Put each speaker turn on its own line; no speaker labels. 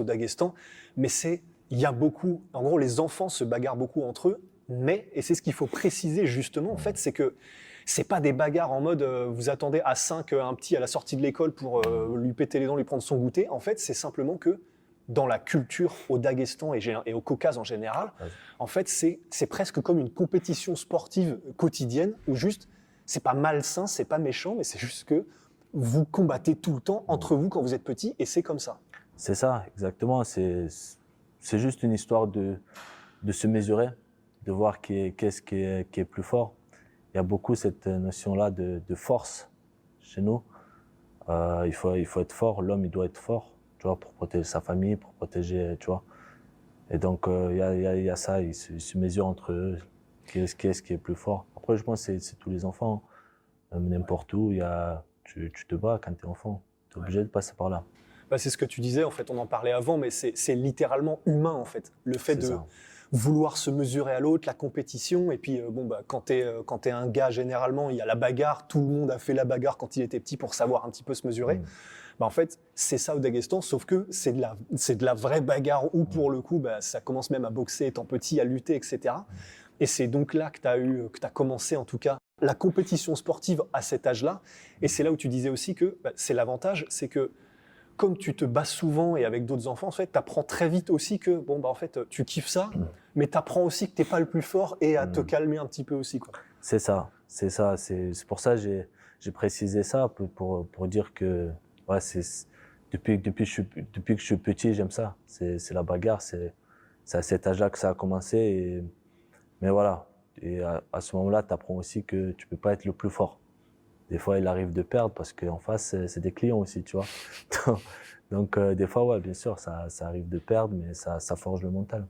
au Daghestan, mais il y a beaucoup, en gros, les enfants se bagarrent beaucoup entre eux, mais, et c'est ce qu'il faut préciser justement, en fait, c'est que c'est pas des bagarres en mode vous attendez à 5 un petit à la sortie de l'école pour lui péter les dents, lui prendre son goûter. En fait, c'est simplement que dans la culture au Daghestan et au Caucase en général, en fait, c'est presque comme une compétition sportive quotidienne où juste, c'est pas malsain, c'est pas méchant, mais c'est juste que vous combattez tout le temps entre vous quand vous êtes petit et c'est comme ça.
C'est ça, exactement. C'est juste une histoire de se mesurer, de voir qu'est-ce qui est plus fort. Il y a beaucoup cette notion-là de force chez nous. Il faut être fort, l'homme il doit être fort, tu vois, pour protéger sa famille, pour protéger, tu vois. Et donc il y a ça, ils se mesurent entre eux, qu'est-ce qui est plus fort. Après je pense que c'est tous les enfants, n'importe où, tu te bats quand t'es enfant, t'es obligé de passer par là.
Bah, c'est ce que tu disais, en fait, on en parlait avant, mais c'est littéralement humain, en fait. Le fait
C'est
de
ça.
vouloir se mesurer à l'autre, la compétition, et puis bon, bah, quand t'es un gars, généralement, il y a la bagarre, tout le monde a fait la bagarre quand il était petit pour savoir un petit peu se mesurer. Bah, en fait, c'est ça au Daghestan, sauf que c'est de la vraie bagarre où, pour le coup, bah, ça commence même à boxer étant petit, à lutter, etc. Et c'est donc là que t'as commencé, en tout cas, la compétition sportive à cet âge-là. Et c'est là où tu disais aussi que bah, c'est l'avantage, c'est que comme tu te bats souvent et avec d'autres enfants, en fait, t'apprends très vite aussi que, bon, bah, en fait, tu kiffes ça, mais t'apprends aussi que t'es pas le plus fort et à te calmer un petit peu aussi, quoi.
C'est ça, c'est ça. C'est pour ça que j'ai précisé ça pour dire que ouais, depuis que je suis petit, j'aime ça. C'est la bagarre, c'est à cet âge-là que ça a commencé. Mais voilà, et à ce moment-là, tu apprends aussi que tu peux pas être le plus fort. Des fois, il arrive de perdre parce qu'en face, c'est des clients aussi, tu vois. Donc des fois, ouais, bien sûr, ça arrive de perdre, mais ça forge le mental.